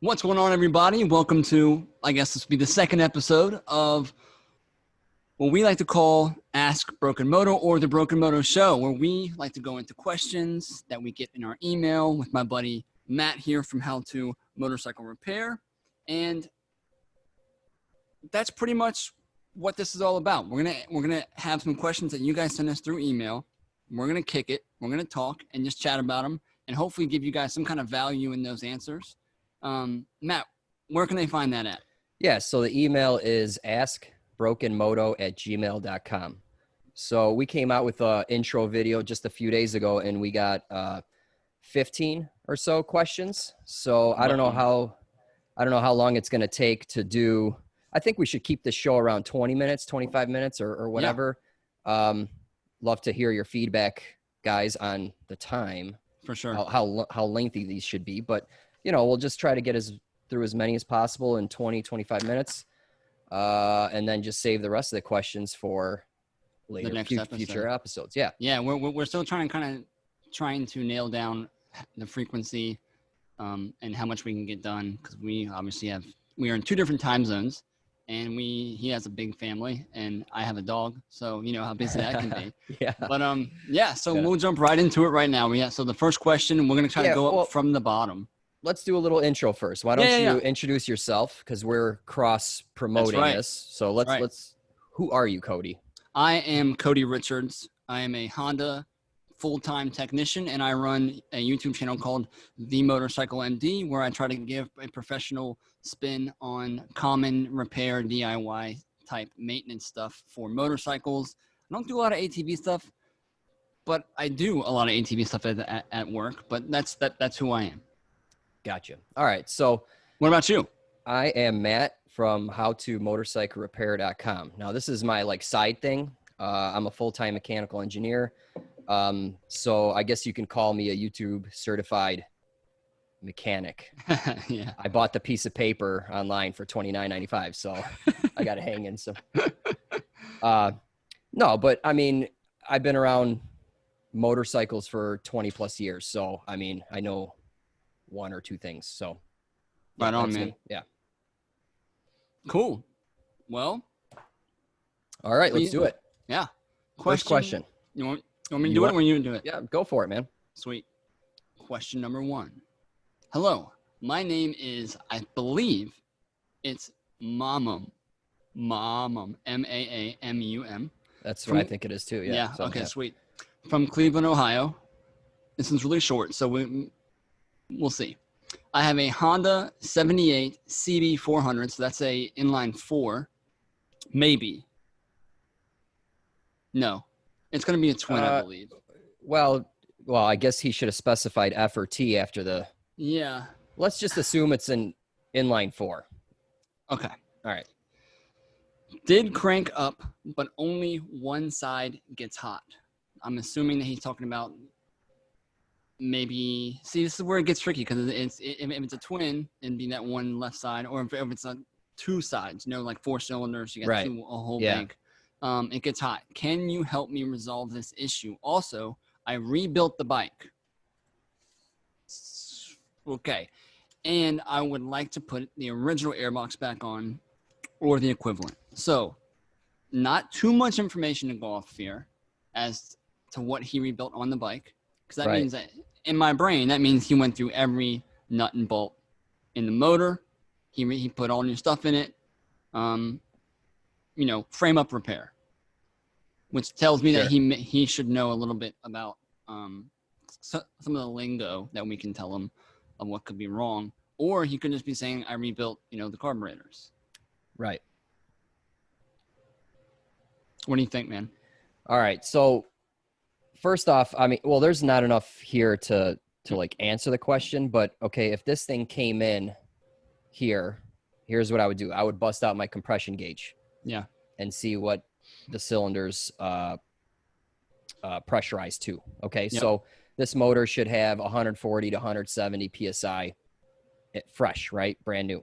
What's going on, everybody? Welcome to, I guess this will be the second episode of what we like to call Ask Broken Moto, or the Broken Moto Show, where we like to go into questions that we get in our email with my buddy Matt here from How to Motorcycle Repair. And that's pretty much what this is all about. We're gonna have some questions that you guys send us through email. We're gonna kick it. We're gonna talk and just chat about them, and hopefully give you guys some kind of value in those answers. Matt, where can they find that at? Yeah, so the email is askbrokenmoto@gmail.com. So we came out with an intro video just a few days ago, and we got 15 or so questions. So I don't know how long it's going to take to do. I think we should keep the show around 20 minutes, 25 minutes or whatever. Yeah. Love to hear your feedback, guys, on the time. For sure. How lengthy these should be. But, you know, we'll just try to get through as many as possible in 20, 25 minutes. And then just save the rest of the questions for later, future episodes. Yeah. Yeah. We're still trying to nail down the frequency, and how much we can get done. Cause we obviously we are in two different time zones, and he has a big family and I have a dog. So you know how busy that can be. Yeah. But, we'll jump right into it right now. So the first question, we're going to try to go up from the bottom. Let's do a little intro first. Why don't you introduce yourself? Because we're cross promoting this. So let's. Who are you, Cody? I am Cody Richards. I am a Honda full-time technician, and I run a YouTube channel called The Motorcycle MD, where I try to give a professional spin on common repair DIY type maintenance stuff for motorcycles. I don't do a lot of ATV stuff, but I do a lot of ATV stuff at work. But that's who I am. Gotcha. All right. So what about you? I am Matt from howtomotorcyclerepair.com. Now, this is my side thing. I'm a full-time mechanical engineer. So I guess you can call me a YouTube certified mechanic. Yeah. I bought the piece of paper online for $29.95. So I got to hang in some. No, but I mean, I've been around motorcycles for 20 plus years. So, I mean, I know one or two things. So right on, man. Me. Yeah. Cool. Well, all right, let's do it. Yeah. First question. You want me to do it, or you do it? Yeah, go for it, man. Sweet. Question number 1. Hello. My name is, I believe it's Mamum. Maamum. That's what I think it is too. Yeah. Yeah. Okay. Sweet. From Cleveland, Ohio. This one's really short, so we'll see. I have a Honda 78 CB400, so that's a inline 4. Maybe. No. It's going to be a twin, I believe. Well, I guess he should have specified F or T after the... Yeah. Let's just assume it's an inline 4. Okay. All right. Did crank up, but only one side gets hot. I'm assuming that he's talking about... Maybe this is where it gets tricky, because if it's a twin, it'd be that one left side, or if it's two sides, like 4 cylinders, you got a whole bank. It gets hot. Can you help me resolve this issue? Also, I rebuilt the bike. Okay, and I would like to put the original airbox back on, or the equivalent. So, not too much information to go off here as to what he rebuilt on the bike. Because that means that in my brain, that means he went through every nut and bolt in the motor. He put all new stuff in it. Frame up repair, which tells me that he should know a little bit about some of the lingo that we can tell him of what could be wrong. Or he could just be saying, I rebuilt, the carburetors. Right. What do you think, man? All right. So, first off, I mean, well, there's not enough here to answer the question, but okay, if this thing came in here, here's what I would do. I would bust out my compression gauge. Yeah. And see what the cylinders pressurized to. Okay. Yep. So this motor should have 140 to 170 PSI fresh, right? Brand new.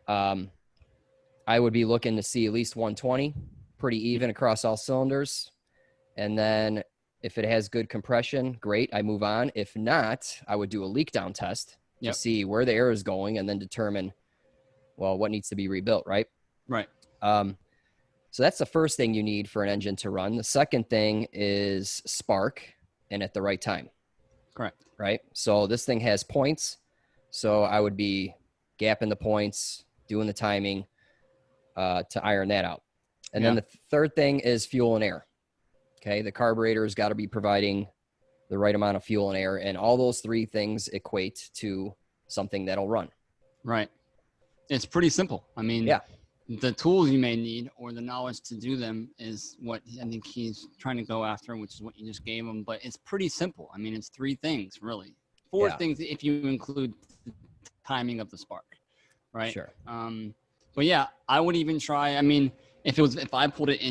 I would be looking to see at least 120, pretty even across all cylinders. And then if it has good compression, great, I move on. If not, I would do a leak down test to see where the air is going and then determine, well, what needs to be rebuilt, right? Right. So that's the first thing you need for an engine to run. The second thing is spark and at the right time. Correct. Right? So this thing has points. So I would be gapping the points, doing the timing to iron that out. And then the third thing is fuel and air. Okay. The carburetor's got to be providing the right amount of fuel and air. And all those three things equate to something that'll run. Right. It's pretty simple. I mean, the tools you may need or the knowledge to do them is what I think he's trying to go after, which is what you just gave him. But it's pretty simple. I mean, it's three things, really. Four things if you include the timing of the spark, right? Sure. But yeah, I would even try. I mean, if I pulled it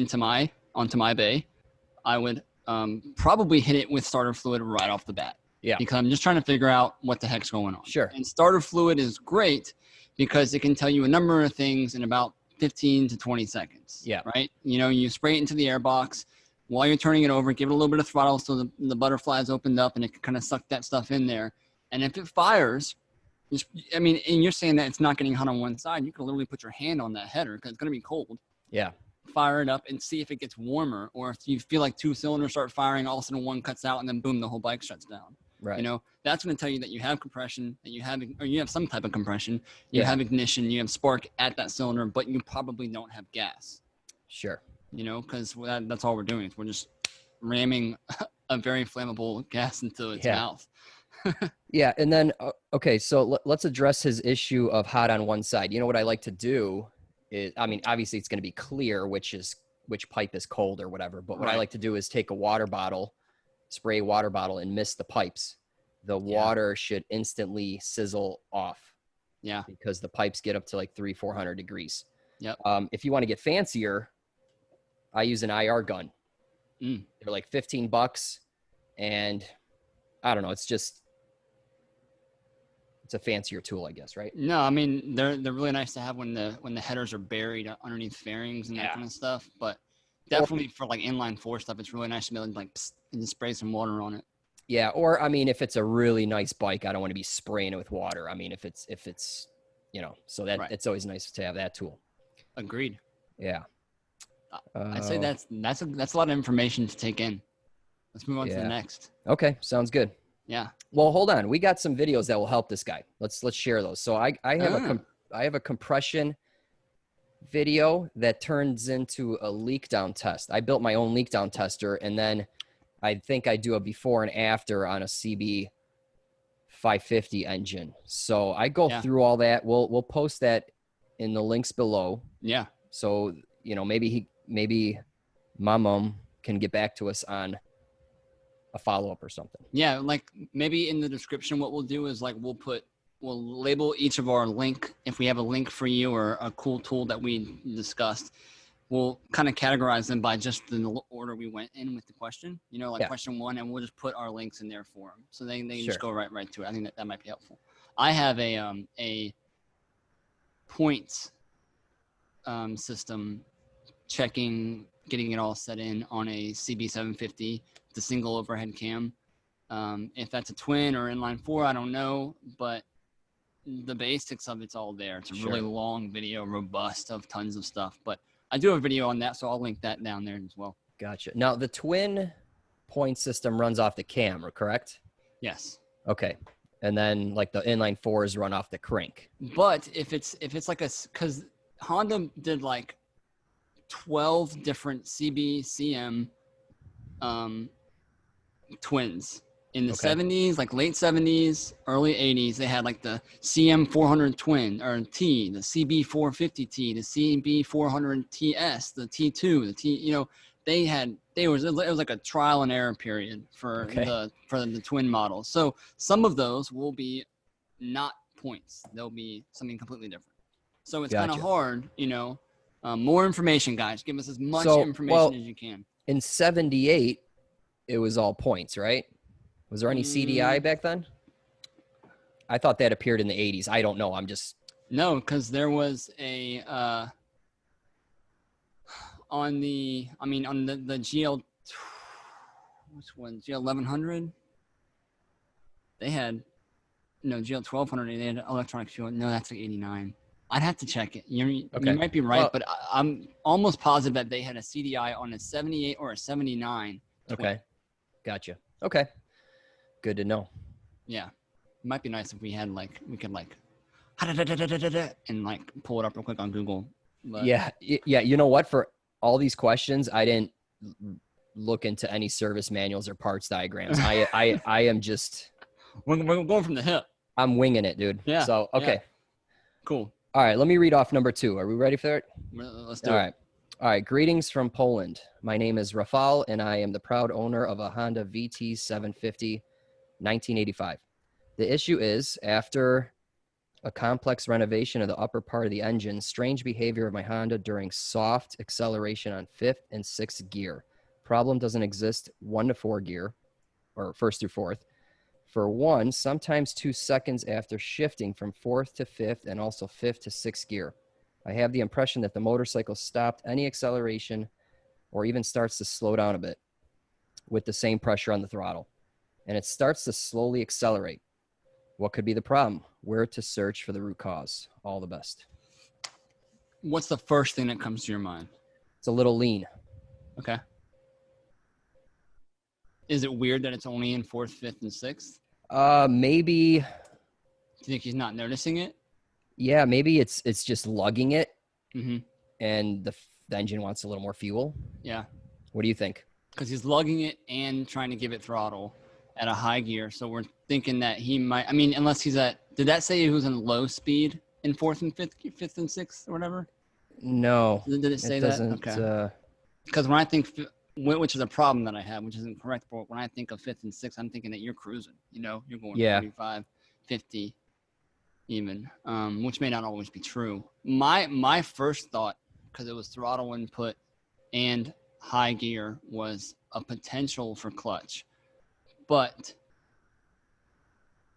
onto my bay, I would probably hit it with starter fluid right off the bat. Yeah. Because I'm just trying to figure out what the heck's going on. Sure. And starter fluid is great because it can tell you a number of things in about 15 to 20 seconds. Yeah. Right. You know, you spray it into the air box while you're turning it over, give it a little bit of throttle so the butterfly is opened up and it can kind of suck that stuff in there. And if it fires, I mean, and you're saying that it's not getting hot on one side, you can literally put your hand on that header because it's going to be cold. Yeah. Fire it up and see if it gets warmer, or if you feel like two cylinders start firing, all of a sudden one cuts out and then boom, the whole bike shuts down. Right. You know, that's going to tell you that you have compression, that you have some type of compression, you have ignition, you have spark at that cylinder, but you probably don't have gas. Sure. You know, because that's all we're doing. We're just ramming a very flammable gas into its mouth. Yeah. And then, okay, so let's address his issue of hot on one side. You know, what I like to do is, I mean, obviously it's going to be clear which pipe is cold or whatever, but what I like to do is take a water bottle, spray a water bottle and mist the pipes. The water should instantly sizzle off. Yeah. Because the pipes get up to like 300-400 degrees. Yep. If you want to get fancier, I use an IR gun. They're like $15 and I don't know. It's a fancier tool, I guess, right? No, I mean, they're really nice to have when the headers are buried underneath fairings and that kind of stuff. But definitely for like inline four stuff, it's really nice to be able to like and just spray some water on it. Yeah, or I mean, if it's a really nice bike, I don't want to be spraying it with water. I mean, if it's you know, so that it's always nice to have that tool. Agreed. Yeah. I'd say that's a lot of information to take in. Let's move on to the next. Okay, sounds good. Yeah. Well, hold on. We got some videos that will help this guy. Let's share those. So I have a compression video that turns into a leak down test. I built my own leak down tester, and then I think I do a before and after on a CB 550 engine. So I go through all that. We'll post that in the links below. Yeah. So, you know, maybe my mom can get back to us on a follow-up or something. Yeah, like maybe in the description what we'll do is like we'll label each of our link. If we have a link for you or a cool tool that we discussed, we'll kind of categorize them by just the order we went in with the question, you know, like question one, and we'll just put our links in there for them so they can just go right to it. I think that might be helpful. I have a points system checking, getting it all set in on a CB750, the single overhead cam. If that's a twin or inline four, I don't know, but the basics of it's all there. It's a really long video, robust, of tons of stuff, but I do have a video on that, so I'll link that down there as well. Gotcha. Now the twin point system runs off the camera, correct? Yes. Okay. And then like the inline fours run off the crank. But if it's like because Honda did like 12 different CB, CM twins in the 70s, like late 70s, early 80s. They had like the CM 400 twin or T, the CB 450 T, the CB 400 TS, the T2, the T. You know, it was like a trial and error period for the twin model. So some of those will be not points; they'll be something completely different. So it's kind of hard, you know. More information, guys. Give us as much information as you can. In 78, it was all points, right? Was there any CDI back then? I thought that appeared in the 80s. I don't know. No, because there was a on the GL, which one? GL 1100. They had no, GL 1200, they had electronic fuel. No, that's like 89. I'd have to check it. You Okay. might be right, Well, but I'm almost positive that they had a CDI on a 78 or a 79. Okay. Gotcha. Okay. Good to know. Yeah. It might be nice if we had like, we could like, and like pull it up real quick on Google. But Yeah. Yeah. You know what? For all these questions, I didn't look into any service manuals or parts diagrams. I am just, we're going from the hip. I'm winging it, dude. Yeah. So, okay. Yeah. Cool. All right. Let me read off number 2. Are we ready for it? Let's do All it. right. All right. Greetings from Poland. My name is Rafał, and I am the proud owner of a Honda VT 750 1985. The issue is, after a complex renovation of the upper part of the engine, strange behavior of my Honda during soft acceleration on 5th and 6th gear. Problem doesn't exist 1 to 4 gear, or 1st through 4th. For 1, sometimes 2 seconds after shifting from 4th to 5th and also 5th to 6th gear. I have the impression that the motorcycle stopped any acceleration or even starts to slow down a bit with the same pressure on the throttle. And it starts to slowly accelerate. What could be the problem? Where to search for the root cause? All the best. What's the first thing that comes to your mind? It's a little lean. Okay. Is it weird that it's only in 4th, 5th, and 6th? Maybe. Do you think he's not noticing it? Yeah, maybe it's just lugging it, Mm-hmm. and the engine wants a little more fuel. Yeah. What do you think? Because he's lugging it and trying to give it throttle at a high gear. So we're thinking that he might, I mean, unless he's at, did that say he was in low speed in 4th and 5th and 6th or whatever? No. Did it say that? Okay. Because when I think, which is a problem that I have, which isn't correct, but when I think of 5th and 6th, I'm thinking that you're cruising, you know, you're going 45, 50 even, which may not always be true. My first thought, because it was throttle input and high gear, was a potential for clutch. But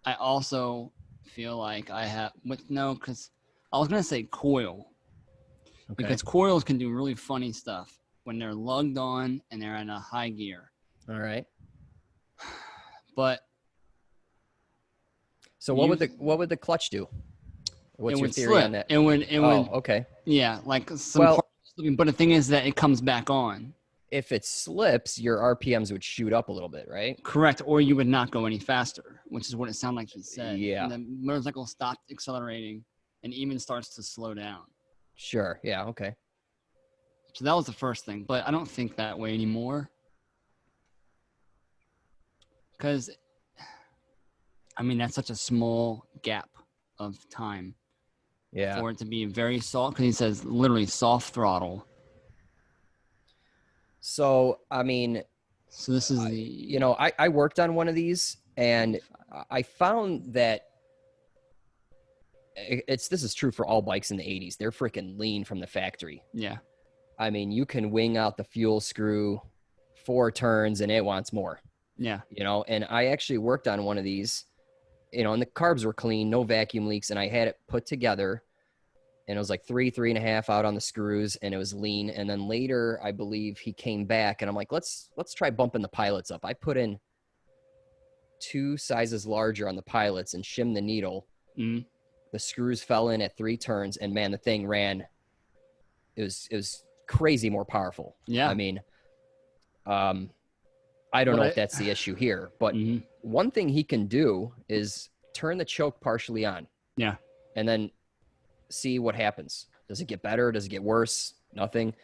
I also feel like I have, because I was going to say coil. Okay. Because coils can do really funny stuff when they're lugged on and they're in a high gear. All right. But so what would the clutch do? What's your theory on that? It would. Okay. Yeah, like some parts slipping. But the thing is that it comes back on. If it slips, your RPMs would shoot up a little bit, right? Correct. Or you would not go any faster, which is what it sounded like he said. Yeah. And the motorcycle stopped accelerating and even starts to slow down. Sure. Yeah. Okay. So that was the first thing. But I don't think that way anymore. Because, I mean, that's such a small gap of time. Yeah. For it to be very soft. Because he says literally soft throttle. So, I mean, So this is the, I worked on one of these, and I found that this is true for all bikes in the 80s. They're freaking lean from the factory. yeah. I mean, you can wing out the fuel screw 4 turns and it wants more, Yeah. and I actually worked on one of these, and the carbs were clean, no vacuum leaks, and I had it put together, and it was like 3.5 out on the screws, and it was lean. And then later, I believe he came back, and I'm like, let's try bumping the pilots up. I put in 2 sizes larger on the pilots and shimmed the needle. Mm. The screws fell in at 3 turns, and man, the thing ran. It was crazy more powerful. Yeah. I mean, I don't know if that's the issue here, but one thing he can do is turn the choke partially on. Yeah. And then see what happens. Does it get better? Does it get worse? Nothing.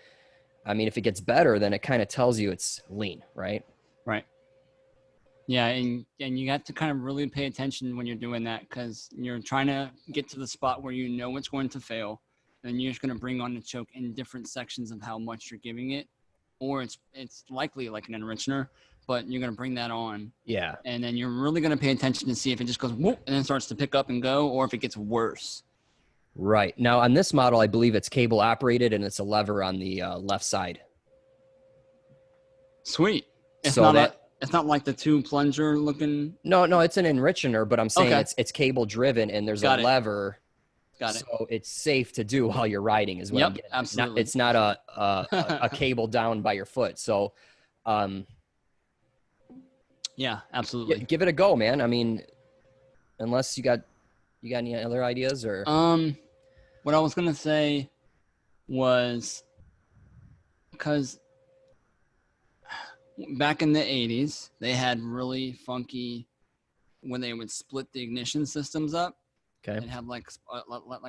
I mean, if it gets better, then it kind of tells you it's lean, right? Right. Yeah, and you have to kind of really pay attention when you're doing that, because you're trying to get to the spot where you know it's going to fail, and you're just going to bring on the choke in different sections of how much you're giving it, or it's likely like an enrichener, but you're going to bring that on. Yeah. And then you're really going to pay attention to see if it just goes whoop and then starts to pick up and go, or if it gets worse. Right. Now, on this model, I believe it's cable operated, and it's a lever on the left side. Sweet. It's So it's not like the 2 plunger looking. No, it's an enrichener, but I'm saying Okay. it's cable driven, and there's Got a it. lever. Got it. So it's safe to do while you're riding as well. Yep, absolutely. It's not a cable down by your foot. So, Yeah, absolutely. give it a go, man. I mean, unless you got any other ideas or. What I was gonna say was because back in the 80s, they had really funky when they would split the ignition systems up. Okay. They'd have like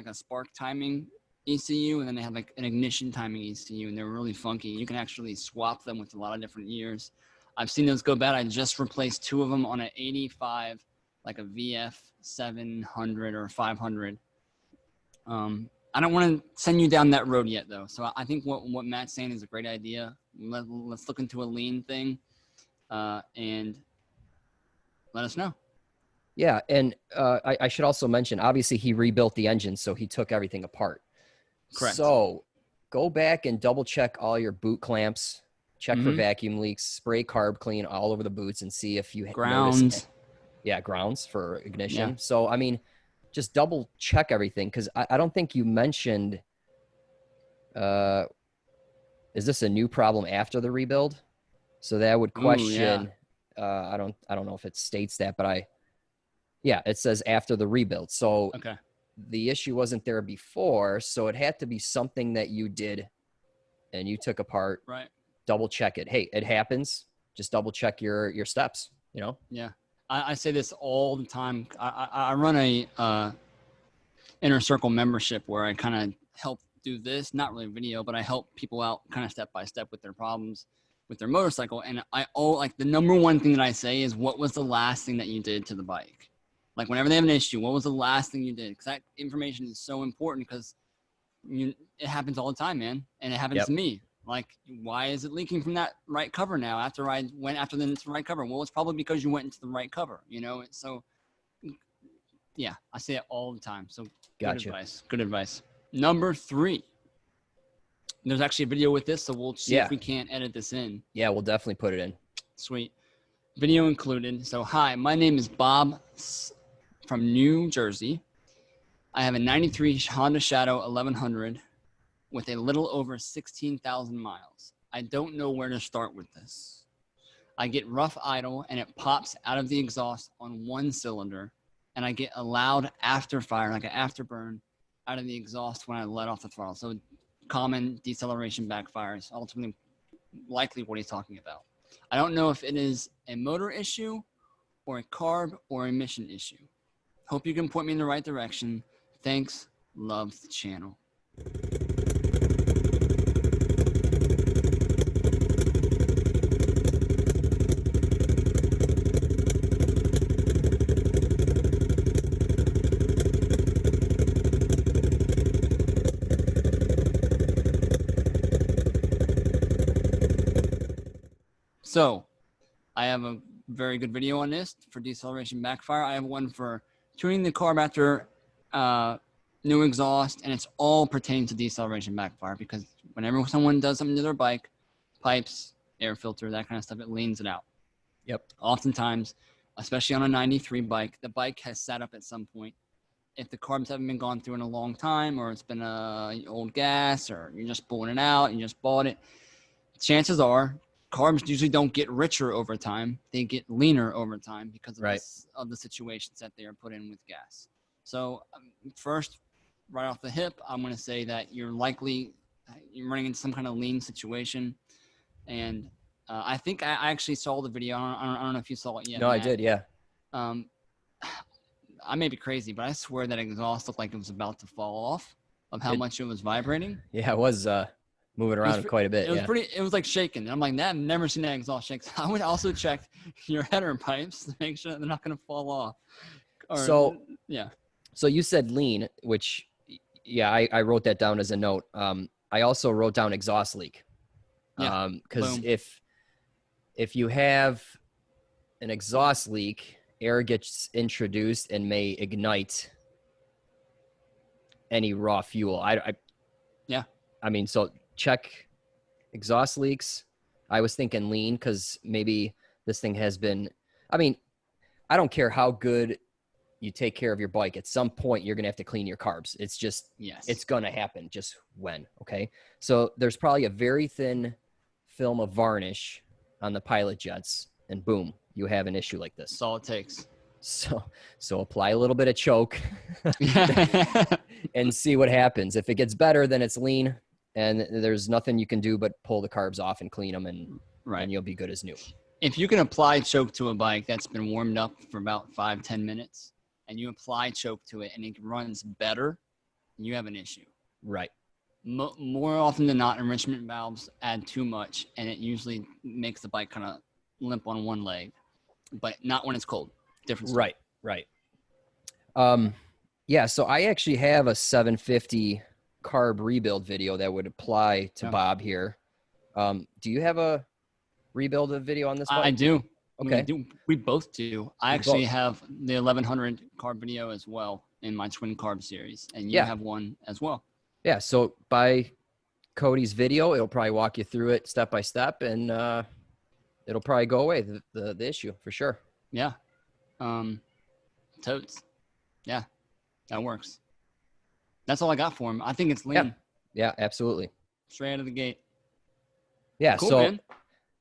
a spark timing ECU, and then they have like an ignition timing ECU, and they're really funky. You can actually swap them with a lot of different years. I've seen those go bad. I just replaced 2 of them on an 85, like a VF 700 or 500. I don't want to send you down that road yet, though. So I think what Matt's saying is a great idea. Let's look into a lean thing, and let us know. Yeah, and I should also mention, obviously, he rebuilt the engine, so he took everything apart. Correct. So go back and double check all your boot clamps, check for vacuum leaks, spray carb clean all over the boots, and see if you grounds. Yeah, grounds for ignition. Yeah. So, I mean, just double check everything, because I don't think you mentioned, is this a new problem after the rebuild? So that would question, I don't know if it states that, but yeah, it says after the rebuild. So okay. The issue wasn't there before, so it had to be something that you did and you took apart. Right. Double check it. Hey, it happens. Just double check your steps, you know? Yeah. I say this all the time. I run a inner circle membership where I kind of help do this, not really video, but I help people out kind of step by step with their problems with their motorcycle. And like the number one thing that I say is, what was the last thing that you did to the bike? Like whenever they have an issue, what was the last thing you did? Because that information is so important, because it happens all the time, man. And it happens to me. Like, why is it leaking from that right cover now after I went after the right cover? Well, it's probably because you went into the right cover, you know? So, yeah, I say it all the time. So Gotcha. Good advice. Number 3. There's actually a video with this, so we'll see if we can't edit this in. Yeah, we'll definitely put it in. Sweet. Video included. So, hi, my name is Bob from New Jersey. I have a 93 Honda Shadow 1100 with a little over 16,000 miles. I don't know where to start with this. I get rough idle and it pops out of the exhaust on one cylinder, and I get a loud afterfire, like an afterburn, out of the exhaust when I let off the throttle. So common deceleration backfires, ultimately likely what he's talking about. I don't know if it is a motor issue or a carb or emission issue. Hope you can point me in the right direction. Thanks. Love the channel. So I have a very good video on this for deceleration backfire. I have one for tuning the carb after new exhaust, and it's all pertaining to deceleration backfire, because whenever someone does something to their bike, pipes, air filter, that kind of stuff, it leans it out. Yep. Oftentimes, especially on a 93 bike, the bike has sat up at some point. If the carbs haven't been gone through in a long time, or it's been old gas, or you're just pulling it out, you just bought it, chances are carbs usually don't get richer over time. They get leaner over time because of the situations that they are put in with gas. So first, right off the hip, I'm going to say that you're running into some kind of lean situation. And I think I actually saw the video. I don't know if you saw it yet. No, Matt. I did. Yeah. I may be crazy, but I swear that exhaust looked like it was about to fall off of how much it was vibrating. Yeah, it was moving around quite a bit. It was like shaking. And I'm like, I've never seen that exhaust shake. So I would also check your header pipes to make sure that they're not going to fall off. So you said lean, which, I wrote that down as a note. I also wrote down exhaust leak. Because if you have an exhaust leak, air gets introduced and may ignite any raw fuel. I mean, so check exhaust leaks. I was thinking lean, because maybe this thing has been, I mean, I don't care how good you take care of your bike. At some point, you're going to have to clean your carbs. It's just, it's going to happen. Just when, okay? So there's probably a very thin film of varnish on the pilot jets, and boom, you have an issue like this. That's all it takes. So apply a little bit of choke and see what happens. If it gets better, then it's lean, and there's nothing you can do but pull the carbs off and clean them, and you'll be good as new. If you can apply choke to a bike that's been warmed up for about 5-10 minutes, and you apply choke to it and it runs better, you have an issue. Right. More often than not, enrichment valves add too much, and it usually makes the bike kind of limp on one leg, but not when it's cold. Different story. Right. Yeah, so I actually have a 750 carb rebuild video that would apply to Bob here. Do you have a rebuild video on this bike? I do. Okay. We both do. I actually have the 1100 carb video as well in my twin carb series, and you have one as well. Yeah. So by Cody's video, it'll probably walk you through it step by step, and it'll probably go away the issue for sure. Yeah. Totes. Yeah, that works. That's all I got for him. I think it's lean. Yeah, absolutely. Straight out of the gate. Yeah. Cool, so man.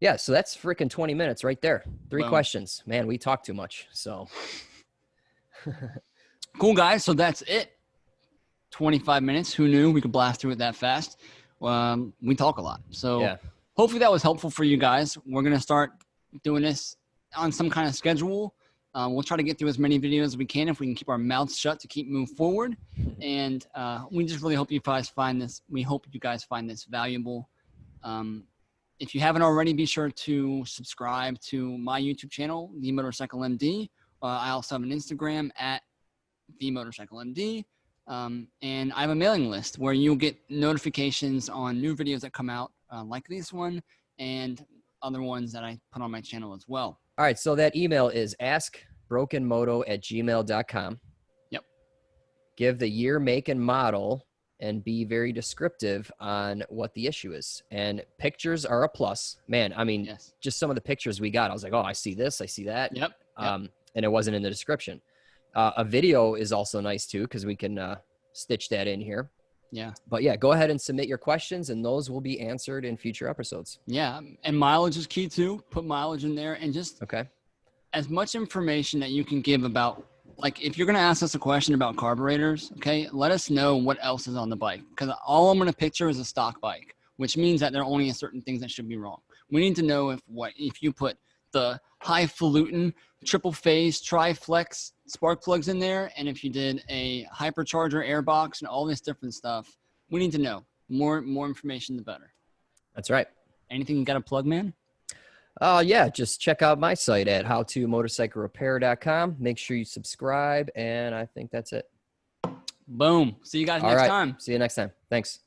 Yeah, so that's freaking 20 minutes right there. 3 questions. Man, we talk too much. So cool, guys. So that's it. 25 minutes. Who knew we could blast through it that fast? We talk a lot. So hopefully that was helpful for you guys. We're going to start doing this on some kind of schedule. We'll try to get through as many videos as we can if we can keep our mouths shut to keep moving forward. And we just really hope you guys find this. We hope you guys find this valuable. If you haven't already, be sure to subscribe to my YouTube channel, The Motorcycle MD. I also have an Instagram at The Motorcycle MD. And I have a mailing list where you'll get notifications on new videos that come out, like this one and other ones that I put on my channel as well. All right, so that email is askbrokenmoto@gmail.com. Yep. Give the year, make, and model, and be very descriptive on what the issue is. And pictures are a plus. Man, I mean, just some of the pictures we got, I was like, oh, I see this, I see that. Yep. And it wasn't in the description. A video is also nice too, because we can stitch that in here. Yeah. But yeah, go ahead and submit your questions, and those will be answered in future episodes. Yeah. And mileage is key too. Put mileage in there, and just as much information that you can give about, like, if you're going to ask us a question about carburetors, let us know what else is on the bike. Because all I'm going to picture is a stock bike, which means that there are only certain things that should be wrong. We need to know if you put the highfalutin triple phase tri-flex spark plugs in there, and if you did a hypercharger airbox and all this different stuff, we need to know. More information, the better. That's right. Anything you got to plug, man? Yeah, just check out my site at howtomotorcyclerepair.com. Make sure you subscribe, and I think that's it. Boom. See you guys next time. See you next time. Thanks.